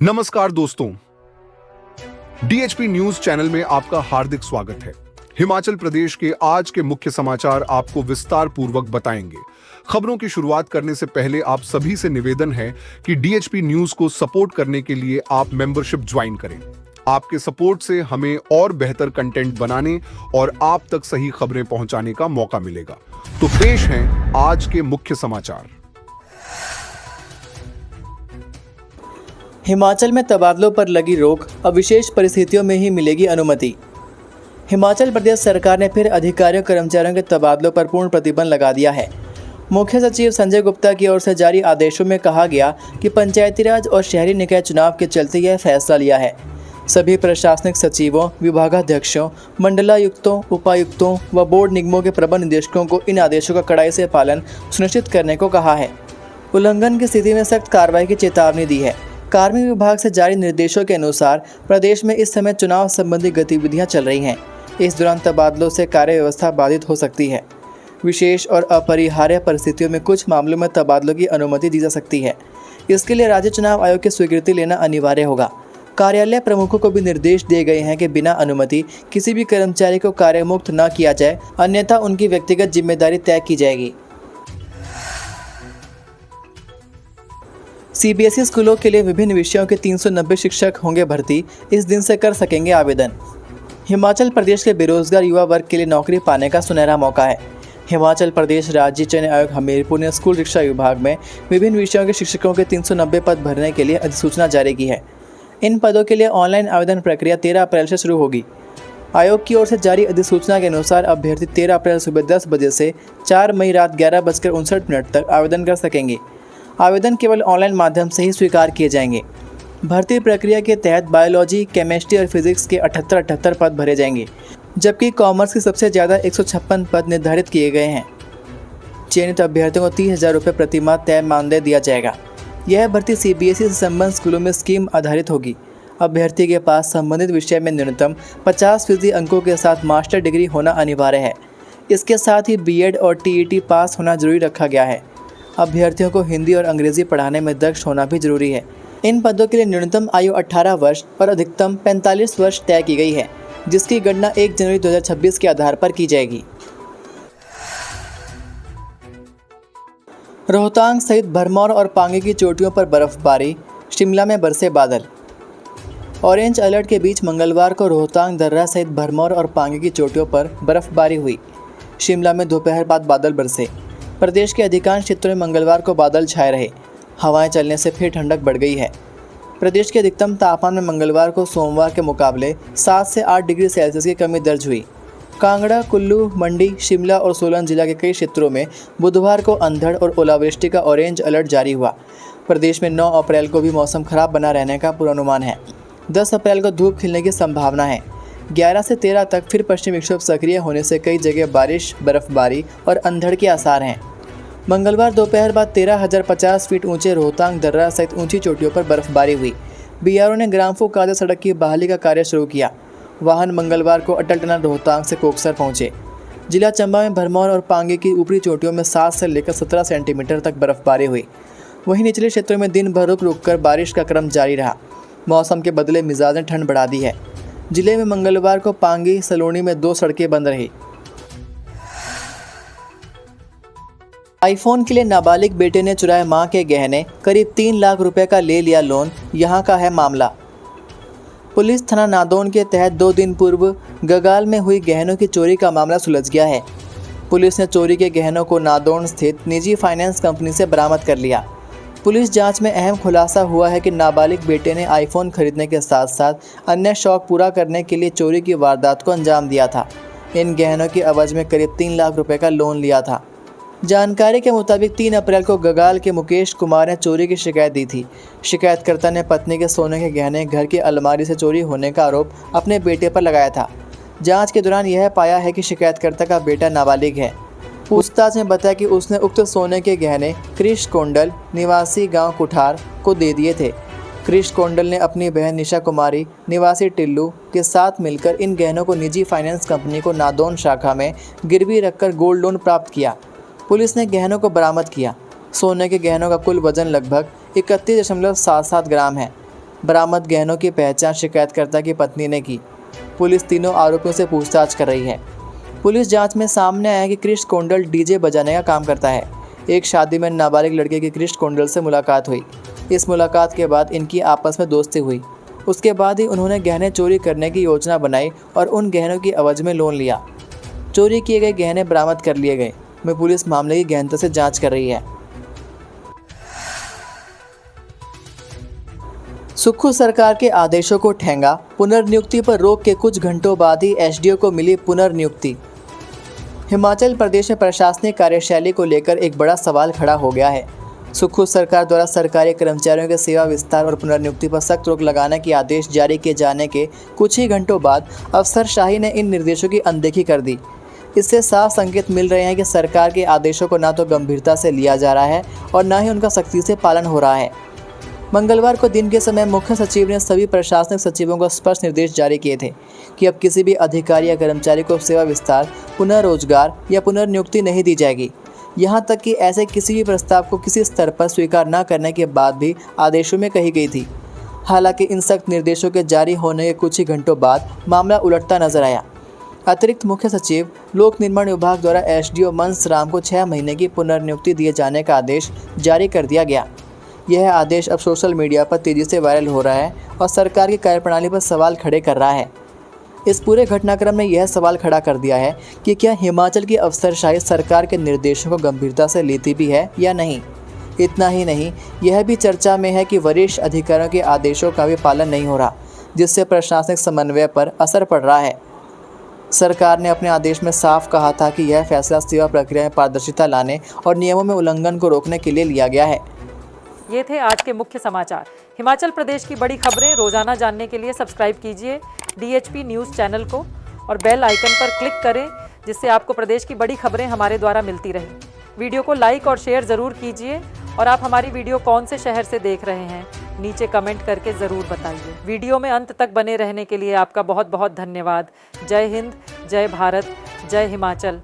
नमस्कार दोस्तों, DHP news channel में आपका हार्दिक स्वागत है। हिमाचल प्रदेश के आज के मुख्य समाचार आपको विस्तार पूर्वक बताएंगे। खबरों की शुरुआत करने से पहले आप सभी से निवेदन है कि डीएचपी न्यूज को सपोर्ट करने के लिए आप मेंबरशिप ज्वाइन करें। आपके सपोर्ट से हमें और बेहतर कंटेंट बनाने और आप तक सही खबरें पहुंचाने का मौका मिलेगा। तो पेश हैं आज के मुख्य समाचार। हिमाचल में तबादलों पर लगी रोक, अब विशेष परिस्थितियों में ही मिलेगी अनुमति। हिमाचल प्रदेश सरकार ने फिर अधिकारियों कर्मचारियों के तबादलों पर पूर्ण प्रतिबंध लगा दिया है। मुख्य सचिव संजय गुप्ता की ओर से जारी आदेशों में कहा गया कि पंचायती राज और शहरी निकाय चुनाव के चलते यह फैसला लिया है। सभी प्रशासनिक सचिवों, विभागाध्यक्षों, मंडलायुक्तों, उपायुक्तों व बोर्ड निगमों के प्रबंध निदेशकों को इन आदेशों का कड़ाई से पालन सुनिश्चित करने को कहा है। उल्लंघन की स्थिति में सख्त कार्रवाई की चेतावनी दी है। कार्मिक विभाग से जारी निर्देशों के अनुसार प्रदेश में इस समय चुनाव संबंधी गतिविधियां चल रही हैं। इस दौरान तबादलों से कार्य व्यवस्था बाधित हो सकती है। विशेष और अपरिहार्य परिस्थितियों में कुछ मामलों में तबादलों की अनुमति दी जा सकती है। इसके लिए राज्य चुनाव आयोग की स्वीकृति लेना अनिवार्य होगा। कार्यालय प्रमुखों को भी निर्देश दिए गए हैं कि बिना अनुमति किसी भी कर्मचारी को कार्यमुक्त न किया जाए, अन्यथा उनकी व्यक्तिगत जिम्मेदारी तय की जाएगी। सीबीएसई स्कूलों के लिए विभिन्न विषयों के 390 शिक्षक होंगे भर्ती, इस दिन से कर सकेंगे आवेदन। हिमाचल प्रदेश के बेरोजगार युवा वर्ग के लिए नौकरी पाने का सुनहरा मौका है। हिमाचल प्रदेश राज्य चयन आयोग हमीरपुर ने स्कूल शिक्षा विभाग में विभिन्न विषयों के शिक्षकों के 390 पद भरने के लिए अधिसूचना जारी की है। इन पदों के लिए ऑनलाइन आवेदन प्रक्रिया 13 अप्रैल से शुरू होगी। आयोग की ओर से जारी अधिसूचना के अनुसार अभ्यर्थी 13 अप्रैल सुबह 10 बजे से 4 मई रात 11:59 तक आवेदन कर सकेंगे। आवेदन केवल ऑनलाइन माध्यम से ही स्वीकार किए जाएंगे। भर्ती प्रक्रिया के तहत बायोलॉजी, केमिस्ट्री और फिजिक्स के 78 पद भरे जाएंगे, जबकि कॉमर्स के सबसे ज़्यादा 156 पद निर्धारित किए गए हैं। चयनित अभ्यर्थियों को 30,000 रुपये प्रतिमाह तय मानदेय दिया जाएगा। यह भर्ती सीबीएसई से संबद्ध स्कूलों में स्कीम आधारित होगी। अभ्यर्थी के पास संबंधित विषय में न्यूनतम 50% अंकों के साथ मास्टर डिग्री होना अनिवार्य है। इसके साथ ही बीएड और टीईटी पास होना जरूरी रखा गया है। अभ्यर्थियों को हिंदी और अंग्रेजी पढ़ाने में दक्ष होना भी जरूरी है। इन पदों के लिए न्यूनतम आयु 18 वर्ष और अधिकतम 45 वर्ष तय की गई है, जिसकी गणना 1 जनवरी 2026 के आधार पर की जाएगी। रोहतांग सहित भरमौर और पांगी की चोटियों पर बर्फबारी, शिमला में बरसे बादल। ऑरेंज अलर्ट के बीच मंगलवार को रोहतांग दर्रा सहित भरमौर और पांगी की चोटियों पर बर्फबारी हुई। शिमला में दोपहर बाद बादल बरसे। प्रदेश के अधिकांश क्षेत्रों में मंगलवार को बादल छाए रहे। हवाएं चलने से फिर ठंडक बढ़ गई है। प्रदेश के अधिकतम तापमान में मंगलवार को सोमवार के मुकाबले 7 से 8 डिग्री सेल्सियस की कमी दर्ज हुई। कांगड़ा, कुल्लू, मंडी, शिमला और सोलन जिला के कई क्षेत्रों में बुधवार को अंधड़ और ओलावृष्टि का ऑरेंज अलर्ट जारी हुआ। प्रदेश में 9 अप्रैल को भी मौसम खराब बना रहने का पूर्वानुमान है। 10 अप्रैल को धूप खिलने की संभावना है। 11 से 13 तक फिर पश्चिमी विक्षोभ सक्रिय होने से कई जगह बारिश, बर्फबारी और अंधड़ के आसार हैं। मंगलवार दोपहर बाद 13,050 फीट ऊंचे रोहतांग दर्रा सहित ऊंची चोटियों पर बर्फबारी हुई। बीआरओ ने ग्राम्फू काजा सड़क की बहाली का कार्य शुरू किया। वाहन मंगलवार को अटल टनल रोहतांग से कोकसर पहुंचे। जिला चंबा में भरमौर और पांगी की ऊपरी चोटियों में 7 से लेकर 17 सेंटीमीटर तक बर्फबारी हुई। वहीं निचले क्षेत्रों में दिन भर रुक रुक कर बारिश का क्रम जारी रहा। मौसम के बदले मिजाज ने ठंड बढ़ा दी है। जिले में मंगलवार को पांगी सलोनी में 2 सड़कें बंद रही। आईफोन के लिए नाबालिग बेटे ने चुराए मां के गहने, करीब 3 लाख रुपए का ले लिया लोन। यहां का है मामला। पुलिस थाना नादौन के तहत 2 दिन पूर्व गगाल में हुई गहनों की चोरी का मामला सुलझ गया है। पुलिस ने चोरी के गहनों को नादौन स्थित निजी फाइनेंस कंपनी से बरामद कर लिया। पुलिस जांच में अहम खुलासा हुआ है कि नाबालिग बेटे ने आईफोन खरीदने के साथ साथ अन्य शौक पूरा करने के लिए चोरी की वारदात को अंजाम दिया था। इन गहनों की एवज में करीब 3 लाख रुपए का लोन लिया था। जानकारी के मुताबिक 3 अप्रैल को गगाल के मुकेश कुमार ने चोरी की शिकायत दी थी। शिकायतकर्ता ने पत्नी के सोने के गहने घर की अलमारी से चोरी होने का आरोप अपने बेटे पर लगाया था। जांच के दौरान यह पाया है कि शिकायतकर्ता का बेटा नाबालिग है। पूछताछ में बताया कि उसने उक्त सोने के गहने क्रिश कोंडल, निवासी गांव कुठार, को दे दिए थे। क्रिश कोंडल ने अपनी बहन निशा कुमारी, निवासी टिल्लू, के साथ मिलकर इन गहनों को निजी फाइनेंस कंपनी को नादौन शाखा में गिरवी रखकर गोल्ड लोन प्राप्त किया। पुलिस ने गहनों को बरामद किया। सोने के गहनों का कुल वजन लगभग 31.77 ग्राम है। बरामद गहनों की पहचान शिकायतकर्ता की पत्नी ने की। पुलिस तीनों आरोपियों से पूछताछ कर रही है। पुलिस जांच में सामने आया कि कृष्ण कोंडल डीजे बजाने का काम करता है। एक शादी में नाबालिग लड़के की कृष्ण कोंडल से मुलाकात हुई। इस मुलाकात के बाद इनकी आपस में दोस्ती हुई। उसके बाद ही उन्होंने गहने चोरी करने की योजना बनाई और उन गहनों की एवज में लोन लिया। चोरी किए गए गहने बरामद कर लिए गए। में पुलिस मामले की गहनता से जांच कर रही है। सुक्खू सरकार के आदेशों को ठेंगा, पुनर्नियुक्ति पर रोक के कुछ घंटों बाद ही एसडीओ को मिली पुनर्नियुक्ति। हिमाचल प्रदेश में प्रशासनिक कार्यशैली को लेकर एक बड़ा सवाल खड़ा हो गया है। सुक्खू सरकार द्वारा सरकारी कर्मचारियों के सेवा विस्तार और पुनर्नियुक्ति पर सख्त रोक लगाने के आदेश जारी किए जाने के कुछ ही घंटों बाद अफसरशाही ने इन निर्देशों की अनदेखी कर दी। इससे साफ संकेत मिल रहे हैं कि सरकार के आदेशों को न तो गंभीरता से लिया जा रहा है और न ही उनका सख्ती से पालन हो रहा है। मंगलवार को दिन के समय मुख्य सचिव ने सभी प्रशासनिक सचिवों को स्पष्ट निर्देश जारी किए थे कि अब किसी भी अधिकारी या कर्मचारी को सेवा विस्तार, पुनर्रोजगार या पुनर्नियुक्ति नहीं दी जाएगी। यहां तक कि ऐसे किसी भी प्रस्ताव को किसी स्तर पर स्वीकार न करने के बाद भी आदेशों में कही गई थी। हालांकि इन सख्त निर्देशों के जारी होने के कुछ ही घंटों बाद मामला उलटता नजर आया। अतिरिक्त मुख्य सचिव लोक निर्माण विभाग द्वारा एसडीओ मंस राम को 6 महीने की पुनर्नियुक्ति दिए जाने का आदेश जारी कर दिया गया। यह आदेश अब सोशल मीडिया पर तेजी से वायरल हो रहा है और सरकार की कार्यप्रणाली पर सवाल खड़े कर रहा है। इस पूरे घटनाक्रम ने यह सवाल खड़ा कर दिया है कि क्या हिमाचल की अफसरशाही सरकार के निर्देशों को गंभीरता से लेती भी है या नहीं। इतना ही नहीं, यह भी चर्चा में है कि वरिष्ठ अधिकारियों के आदेशों का भी पालन नहीं हो रहा, जिससे प्रशासनिक समन्वय पर असर पड़ रहा है। सरकार ने अपने आदेश में साफ कहा था कि यह फैसला सेवा प्रक्रिया में पारदर्शिता लाने और नियमों में उल्लंघन को रोकने के लिए लिया गया है। ये थे आज के मुख्य समाचार। हिमाचल प्रदेश की बड़ी खबरें रोजाना जानने के लिए सब्सक्राइब कीजिए DHP न्यूज़ चैनल को और बेल आइकन पर क्लिक करें, जिससे आपको प्रदेश की बड़ी खबरें हमारे द्वारा मिलती रहें। वीडियो को लाइक और शेयर ज़रूर कीजिए और आप हमारी वीडियो कौन से शहर से देख रहे हैं नीचे कमेंट करके ज़रूर बताइए। वीडियो में अंत तक बने रहने के लिए आपका बहुत बहुत धन्यवाद। जय हिंद, जय भारत, जय हिमाचल।